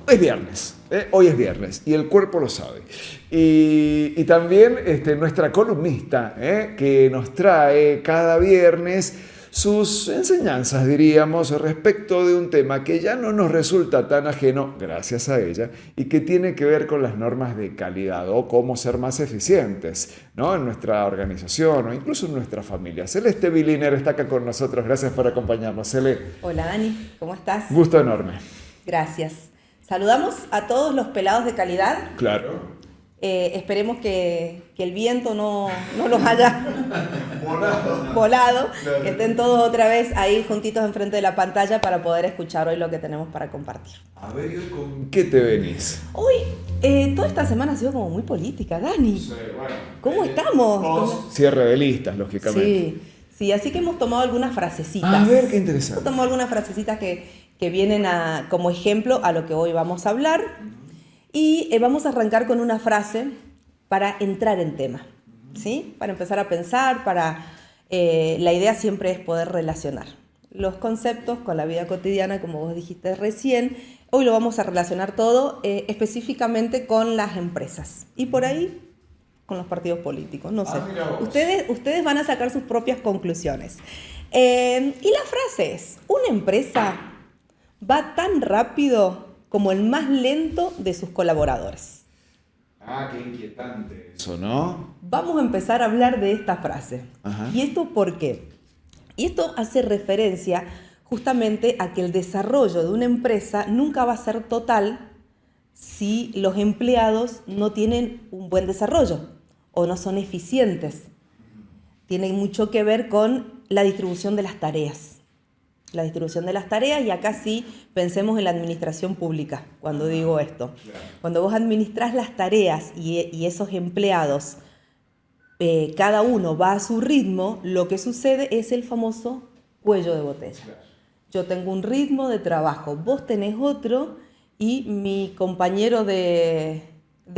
es viernes, hoy es viernes y el cuerpo lo sabe. Y también nuestra columnista, que nos trae cada viernes sus enseñanzas, diríamos, respecto de un tema que ya no nos resulta tan ajeno, gracias a ella, y que tiene que ver con las normas de calidad o cómo ser más eficientes, ¿no? En nuestra organización o incluso en nuestra familia. Celeste Viliner está acá con nosotros. Gracias por acompañarnos, Cele. Hola, Dani, ¿cómo estás? Gusto enorme. Gracias. Saludamos a todos los pelados de calidad. Claro. Esperemos que el viento no los haya volado, claro. Que estén todos otra vez ahí juntitos enfrente de la pantalla para poder escuchar hoy lo que tenemos para compartir. A ver, ¿con qué te venís? Hoy, toda esta semana ha sido como muy política, Dani. Sí, bueno. ¿Cómo estamos? Cierre de listas, lógicamente. Sí, así que hemos tomado algunas frasecitas. A ver, qué interesante. Hemos tomado algunas frasecitas que vienen como ejemplo a lo que hoy vamos a hablar. Y vamos a arrancar con una frase para entrar en tema, ¿sí? Para empezar a pensar, la idea siempre es poder relacionar los conceptos con la vida cotidiana, como vos dijiste recién. Hoy lo vamos a relacionar todo específicamente con las empresas y por ahí con los partidos políticos, no sé. Ustedes van a sacar sus propias conclusiones. Y la frase es, una empresa va tan rápido como el más lento de sus colaboradores. Ah, qué inquietante eso, ¿no? Vamos a empezar a hablar de esta frase. Ajá. ¿Y esto por qué? Y esto hace referencia justamente a que el desarrollo de una empresa nunca va a ser total si los empleados no tienen un buen desarrollo o no son eficientes. Tiene mucho que ver con la distribución de las tareas. La distribución de las tareas, y acá sí pensemos en la administración pública cuando digo esto. Cuando vos administrás las tareas y esos empleados, cada uno va a su ritmo, lo que sucede es el famoso cuello de botella. Yo tengo un ritmo de trabajo, vos tenés otro y mi compañero de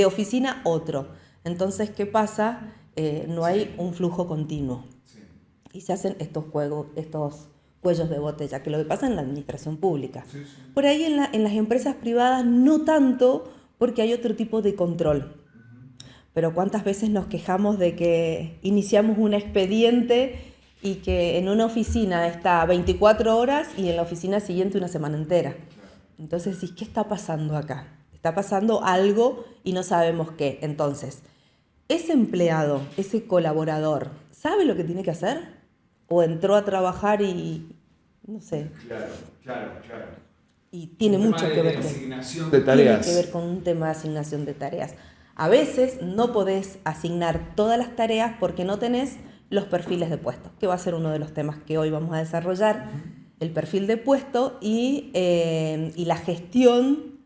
oficina otro. Entonces, ¿qué pasa? No hay un flujo continuo. Y se hacen estos cuellos de botella, que lo que pasa en la administración pública. Sí. Por ahí en las empresas privadas no tanto, porque hay otro tipo de control. Pero ¿cuántas veces nos quejamos de que iniciamos un expediente y que en una oficina está 24 horas y en la oficina siguiente una semana entera? Entonces, ¿qué está pasando acá? Está pasando algo y no sabemos qué. Entonces, ese empleado, ese colaborador, ¿sabe lo que tiene que hacer? ¿O entró a trabajar y no sé? Claro. Y tiene mucho que ver con asignación de tareas. Tiene que ver con un tema de asignación de tareas. A veces no podés asignar todas las tareas porque no tenés los perfiles de puesto, que va a ser uno de los temas que hoy vamos a desarrollar, el perfil de puesto y la gestión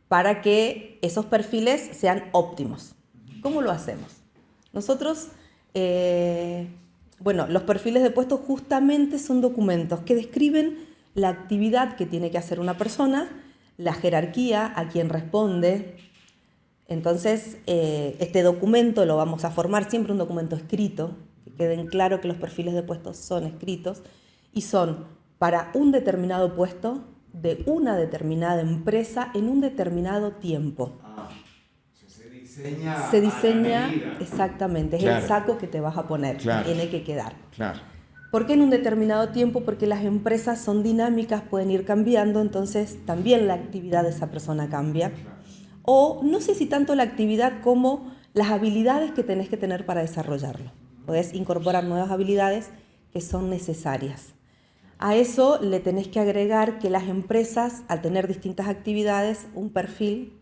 para que esos perfiles sean óptimos. ¿Cómo lo hacemos? Nosotros... los perfiles de puestos justamente son documentos que describen la actividad que tiene que hacer una persona, la jerarquía, a quién responde. Entonces, este documento lo vamos a formar siempre un documento escrito, que queden claro que los perfiles de puestos son escritos y son para un determinado puesto de una determinada empresa en un determinado tiempo. Se diseña exactamente, es el saco que te vas a poner, tiene que quedar. Claro. ¿Por qué en un determinado tiempo? Porque las empresas son dinámicas, pueden ir cambiando, entonces también la actividad de esa persona cambia. O no sé si tanto la actividad como las habilidades que tenés que tener para desarrollarlo. Podés incorporar nuevas habilidades que son necesarias. A eso le tenés que agregar que las empresas, al tener distintas actividades, un perfil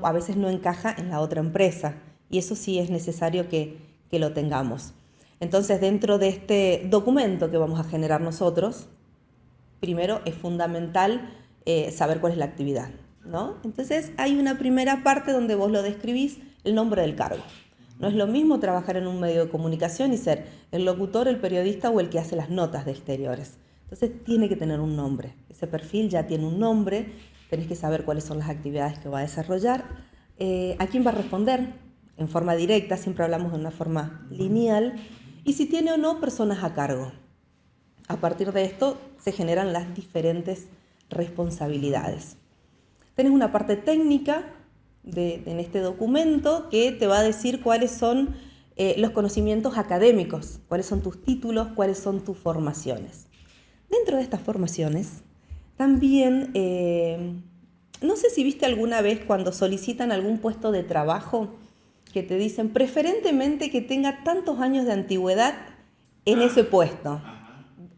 a veces no encaja en la otra empresa y eso sí es necesario que lo tengamos. Entonces, dentro de este documento que vamos a generar nosotros, primero es fundamental saber cuál es la actividad, ¿no? Entonces, hay una primera parte donde vos lo describís, el nombre del cargo. No es lo mismo trabajar en un medio de comunicación y ser el locutor, el periodista o el que hace las notas de exteriores. Entonces, tiene que tener un nombre. Ese perfil ya tiene un nombre. Tenés que saber cuáles son las actividades que va a desarrollar, a quién va a responder en forma directa, siempre hablamos de una forma lineal, y si tiene o no personas a cargo. A partir de esto se generan las diferentes responsabilidades. Tenés una parte técnica en este documento que te va a decir cuáles son los conocimientos académicos, cuáles son tus títulos, cuáles son tus formaciones. Dentro de estas formaciones, también, no sé si viste alguna vez cuando solicitan algún puesto de trabajo, que te dicen preferentemente que tenga tantos años de antigüedad en ese puesto.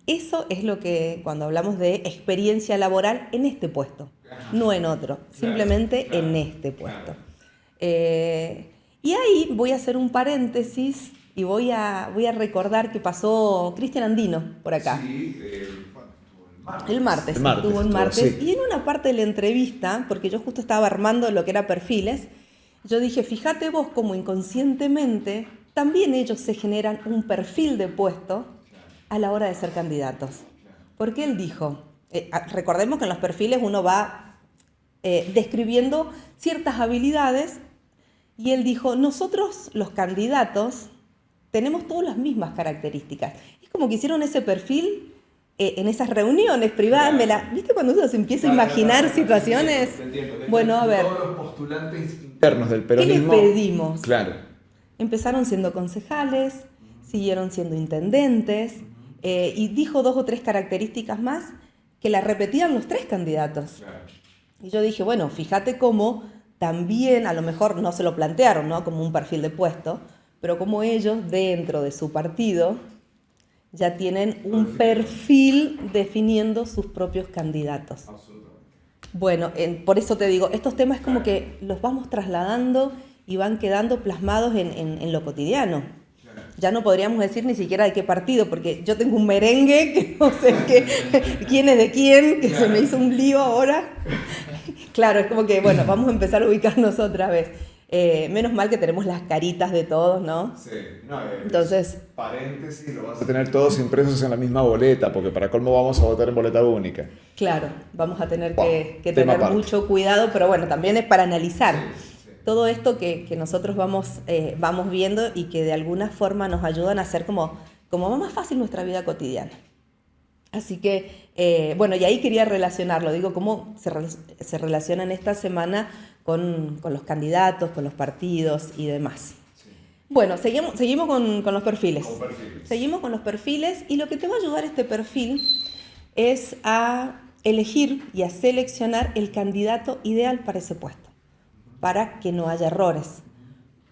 Eso es lo que, cuando hablamos de experiencia laboral, en este puesto, no en otro, simplemente en este puesto. Y ahí voy a hacer un paréntesis y voy a recordar que pasó Cristian Andino por acá. Sí, El martes, estuvo en martes. Sí. Y en una parte de la entrevista, porque yo justo estaba armando lo que era perfiles, yo dije, fíjate vos cómo inconscientemente también ellos se generan un perfil de puesto a la hora de ser candidatos. Porque él dijo, recordemos que en los perfiles uno va describiendo ciertas habilidades, y él dijo, nosotros los candidatos tenemos todas las mismas características. Es como que hicieron ese perfil en esas reuniones privadas. ¿Viste cuando uno se empieza a imaginar situaciones? Bueno, a ver. Todos los postulantes internos del peronismo. ¿Qué les pedimos? Claro. Empezaron siendo concejales, siguieron siendo intendentes, y dijo 2 o 3 características más que las repetían los 3 candidatos. Claro. Y yo dije, bueno, fíjate cómo también, a lo mejor no se lo plantearon, ¿no?, como un perfil de puesto, pero como ellos dentro de su partido ya tienen un perfil definiendo sus propios candidatos. Bueno, por eso te digo, estos temas como que los vamos trasladando y van quedando plasmados en lo cotidiano. Ya no podríamos decir ni siquiera de qué partido, porque yo tengo un merengue que no sé quién es de quién, que se me hizo un lío ahora. Claro, es como que, bueno, vamos a empezar a ubicarnos otra vez. Menos mal que tenemos las caritas de todos, ¿no? Sí. Entonces, paréntesis, lo vas a tener todos impresos en la misma boleta, porque para colmo vamos a votar en boleta única. Claro, vamos a tener que tener mucho cuidado, pero bueno, también es para analizar. Sí. Todo esto que nosotros vamos viendo y que de alguna forma nos ayudan a hacer como más fácil nuestra vida cotidiana. Así que, bueno, y ahí quería relacionarlo, digo, cómo se relacionan esta semana con los candidatos, con los partidos y demás. Sí. Bueno, seguimos con los perfiles. Seguimos con los perfiles, y lo que te va a ayudar este perfil es a elegir y a seleccionar el candidato ideal para ese puesto, para que no haya errores,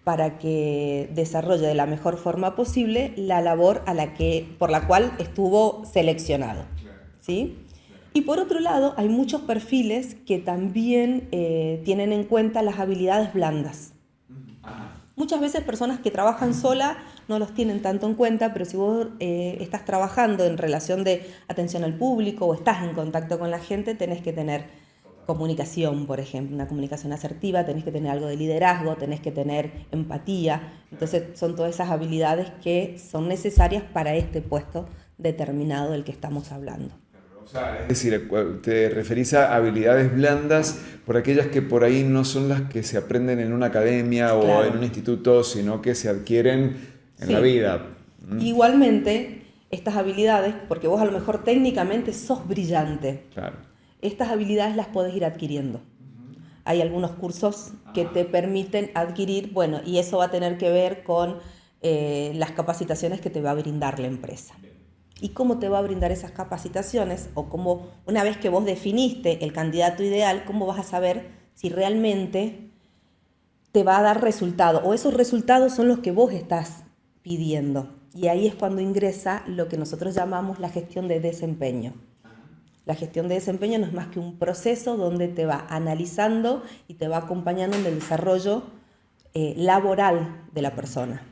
para que desarrolle de la mejor forma posible la labor por la cual estuvo seleccionado. ¿Sí? Y por otro lado, hay muchos perfiles que también tienen en cuenta las habilidades blandas. Muchas veces personas que trabajan sola no los tienen tanto en cuenta, pero si vos estás trabajando en relación de atención al público o estás en contacto con la gente, tenés que tener comunicación, por ejemplo, una comunicación asertiva, tenés que tener algo de liderazgo, tenés que tener empatía. Entonces son todas esas habilidades que son necesarias para este puesto determinado del que estamos hablando. O sea, es decir, te referís a habilidades blandas por aquellas que por ahí no son las que se aprenden en una academia o en un instituto, sino que se adquieren en la vida. Igualmente, estas habilidades, porque vos a lo mejor técnicamente sos brillante, estas habilidades las podés ir adquiriendo. Hay algunos cursos que te permiten adquirir, bueno, y eso va a tener que ver con las capacitaciones que te va a brindar la empresa. ¿Y cómo te va a brindar esas capacitaciones? O cómo, una vez que vos definiste el candidato ideal, ¿cómo vas a saber si realmente te va a dar resultado? O esos resultados son los que vos estás pidiendo. Y ahí es cuando ingresa lo que nosotros llamamos la gestión de desempeño. La gestión de desempeño no es más que un proceso donde te va analizando y te va acompañando en el desarrollo laboral de la persona.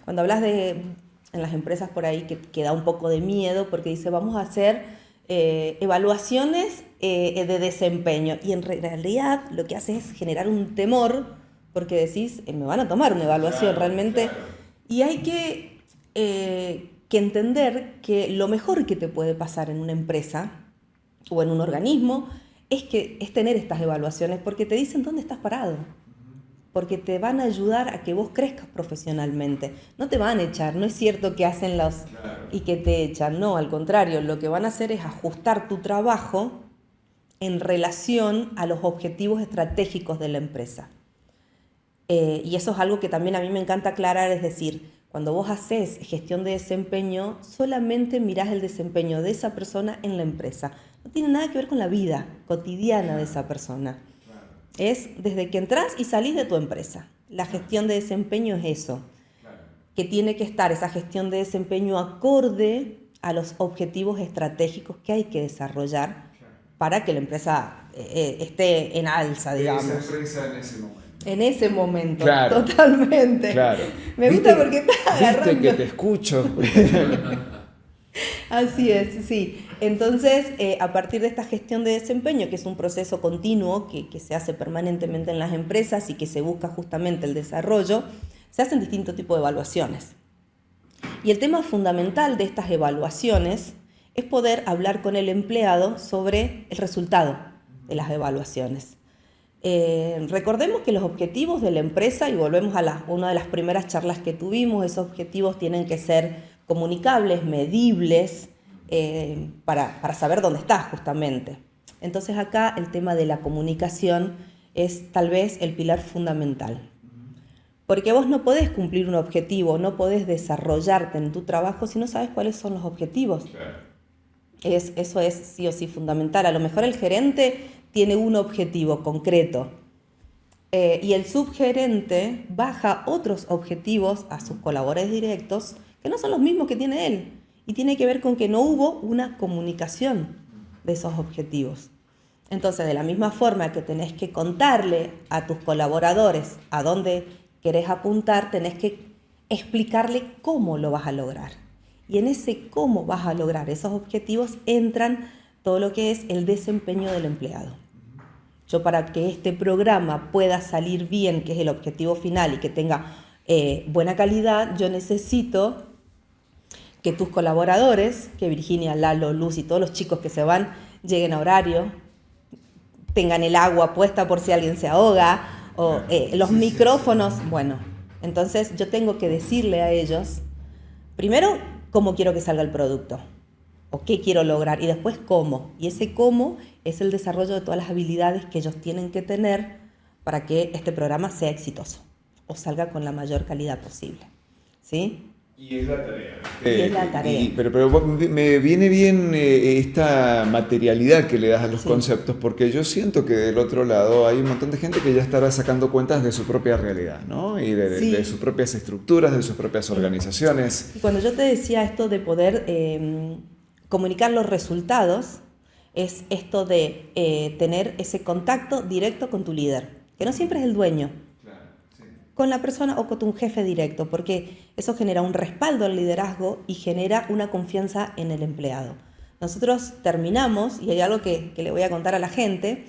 Cuando hablas en las empresas por ahí que da un poco de miedo porque dice vamos a hacer evaluaciones de desempeño, y en realidad lo que hace es generar un temor porque decís me van a tomar una evaluación realmente. Y hay que entender que lo mejor que te puede pasar en una empresa o en un organismo es tener estas evaluaciones, porque te dicen dónde estás parado, porque te van a ayudar a que vos crezcas profesionalmente. No te van a echar, no es cierto que hacen y que te echan, no, al contrario, lo que van a hacer es ajustar tu trabajo en relación a los objetivos estratégicos de la empresa. Y eso es algo que también a mí me encanta aclarar, es decir, cuando vos haces gestión de desempeño, solamente mirás el desempeño de esa persona en la empresa. No tiene nada que ver con la vida cotidiana de esa persona. Es desde que entras y salís de tu empresa. La gestión de desempeño es eso, que tiene que estar esa gestión de desempeño acorde a los objetivos estratégicos que hay que desarrollar para que la empresa esté en alza, digamos. Esa empresa en ese momento. En ese momento, Claro, totalmente. Claro. Me gusta porque estás agarrando. Viste que te escucho. Así es, sí. Entonces, a partir de esta gestión de desempeño, que es un proceso continuo que se hace permanentemente en las empresas y que se busca justamente el desarrollo, se hacen distintos tipos de evaluaciones. Y el tema fundamental de estas evaluaciones es poder hablar con el empleado sobre el resultado de las evaluaciones. Recordemos que los objetivos de la empresa, y volvemos a una de las primeras charlas que tuvimos, esos objetivos tienen que ser comunicables, medibles, para saber dónde estás justamente. Entonces acá el tema de la comunicación es tal vez el pilar fundamental. Porque vos no podés cumplir un objetivo, no podés desarrollarte en tu trabajo si no sabes cuáles son los objetivos. Claro. Eso es sí o sí fundamental. A lo mejor el gerente tiene un objetivo concreto y el subgerente baja otros objetivos a sus colaboradores directos que no son los mismos que tiene él. Y tiene que ver con que no hubo una comunicación de esos objetivos. Entonces, de la misma forma que tenés que contarle a tus colaboradores a dónde querés apuntar, tenés que explicarle cómo lo vas a lograr. Y en ese cómo vas a lograr esos objetivos entran todo lo que es el desempeño del empleado. Yo, para que este programa pueda salir bien, que es el objetivo final, y que tenga buena calidad, yo necesito que tus colaboradores, que Virginia, Lalo, Luz y todos los chicos que se van, lleguen a horario, tengan el agua puesta por si alguien se ahoga, o los micrófonos. Bueno, entonces yo tengo que decirle a ellos, primero, cómo quiero que salga el producto, o qué quiero lograr, y después cómo. Y ese cómo es el desarrollo de todas las habilidades que ellos tienen que tener para que este programa sea exitoso o salga con la mayor calidad posible. ¿Sí? Y es la tarea. Y es la tarea. Pero me viene bien esta materialidad que le das a los conceptos, porque yo siento que del otro lado hay un montón de gente que ya estará sacando cuentas de su propia realidad, ¿no? Y de sus propias estructuras, de sus propias organizaciones. Y cuando yo te decía esto de poder comunicar los resultados, es esto de tener ese contacto directo con tu líder, que no siempre es el dueño, con la persona o con tu jefe directo, porque eso genera un respaldo al liderazgo y genera una confianza en el empleado. Nosotros terminamos, y hay algo que le voy a contar a la gente,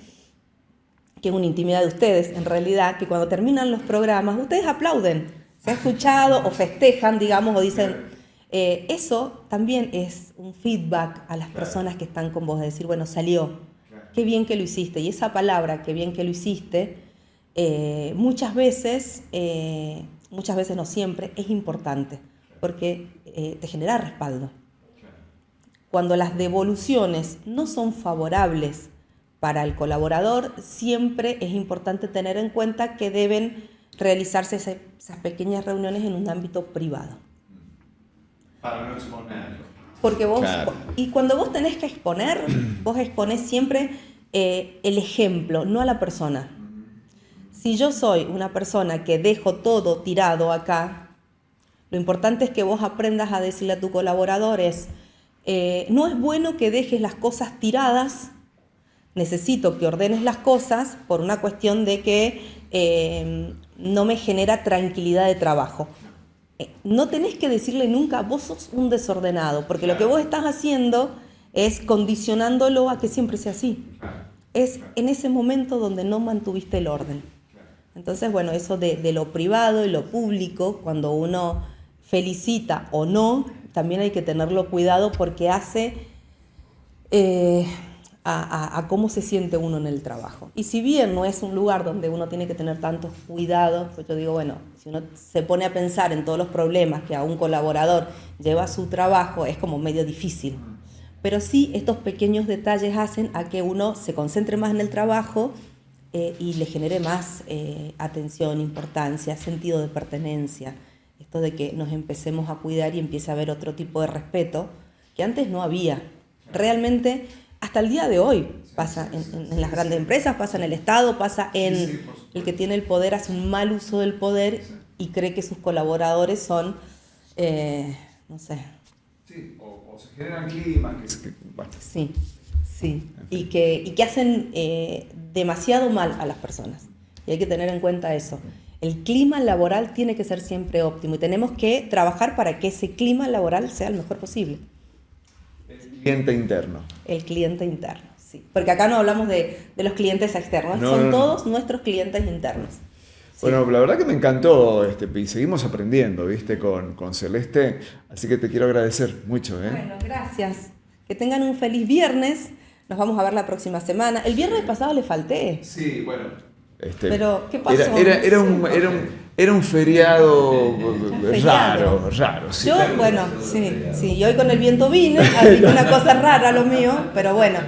que es una intimidad de ustedes en realidad, que cuando terminan los programas, ustedes aplauden, se ha escuchado o festejan, digamos, o dicen... eso también es un feedback a las personas que están con vos, de decir, bueno, salió, qué bien que lo hiciste. Y esa palabra, qué bien que lo hiciste, muchas veces no siempre, es importante, porque te genera respaldo. Cuando las devoluciones no son favorables para el colaborador, siempre es importante tener en cuenta que deben realizarse esas pequeñas reuniones en un ámbito privado. Para no exponerlo. Porque vos, y cuando vos tenés que exponer, vos exponés siempre el ejemplo, no a la persona. Si yo soy una persona que dejo todo tirado acá, lo importante es que vos aprendas a decirle a tu colaborador no es bueno que dejes las cosas tiradas, necesito que ordenes las cosas por una cuestión de que no me genera tranquilidad de trabajo. No tenés que decirle nunca, vos sos un desordenado, porque lo que vos estás haciendo es condicionándolo a que siempre sea así. Es en ese momento donde no mantuviste el orden. Entonces, bueno, eso de lo privado y lo público, cuando uno felicita o no, también hay que tenerlo cuidado porque hace a cómo se siente uno en el trabajo. Y si bien no es un lugar donde uno tiene que tener tantos cuidados, pues yo digo, bueno, si uno se pone a pensar en todos los problemas que a un colaborador lleva a su trabajo, es como medio difícil. pero sí estos pequeños detalles hacen a que uno se concentre más en el trabajo y le genere más atención, importancia, sentido de pertenencia. Esto de que nos empecemos a cuidar y empiece a haber otro tipo de respeto que antes no había. Realmente, hasta el día de hoy pasa en las grandes empresas, pasa en el Estado, pasa en el que tiene el poder, hace un mal uso del poder y cree que sus colaboradores son, no sé. Sí, o se generan climas. Bueno. Sí, sí. Y que hacen demasiado mal a las personas. Y hay que tener en cuenta eso. El clima laboral tiene que ser siempre óptimo y tenemos que trabajar para que ese clima laboral sea el mejor posible. El cliente interno. El cliente interno, sí. Porque acá no hablamos de los clientes externos, No, son no. todos nuestros clientes internos. Sí. Bueno, la verdad que me encantó y seguimos aprendiendo, ¿viste? Con Celeste, así que te quiero agradecer mucho, ¿eh? Bueno, gracias. Que tengan un feliz viernes. Nos vamos a ver la próxima semana. El viernes pasado le falté. Sí, bueno. Pero, ¿qué pasó? Era un feriado Feriado. raro. Sí. Yo, bueno, sí, y hoy con el viento vine, así que una cosa rara lo mío, pero bueno,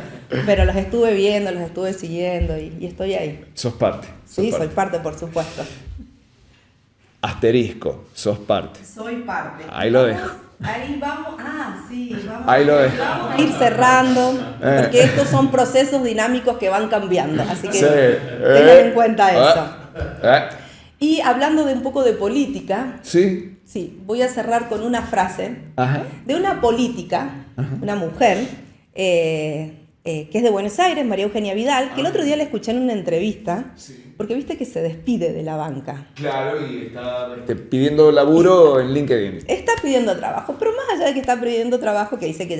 pero los estuve viendo, los estuve siguiendo y estoy ahí. Sos parte. Sí, soy parte, por supuesto. Asterisco, sos parte. Soy parte. Ahí lo dejo. Ahí vamos, vamos. Ahí lo dejo. Vamos a ir cerrando, porque estos son procesos dinámicos que van cambiando, así que Sí. tengan en cuenta eso. Eh. Y hablando de un poco de política, Sí. sí, voy a cerrar con una frase Ajá. de una política, una mujer, que es de Buenos Aires, María Eugenia Vidal, que el otro día la escuché en una entrevista, porque viste que se despide de la banca. Claro, y está pidiendo laburo en LinkedIn. Está pidiendo trabajo, pero más allá de que está pidiendo trabajo, que dice que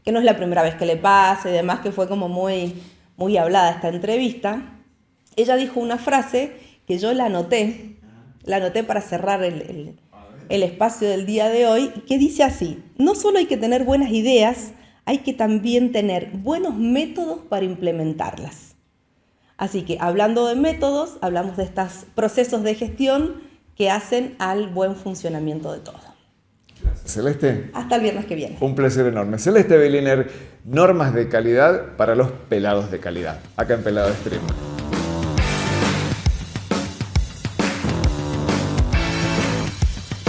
que no es la primera vez que le pasa y demás, que fue como muy hablada esta entrevista, ella dijo una frase que yo la anoté para cerrar el espacio del día de hoy, que dice así: no solo hay que tener buenas ideas, hay que también tener buenos métodos para implementarlas. Así que hablando de métodos, hablamos de estos procesos de gestión que hacen al buen funcionamiento de todo. Gracias, Celeste. Hasta el viernes que viene. Un placer enorme. Celeste Beliner, normas de calidad para los pelados de calidad, acá en Pelado Stream.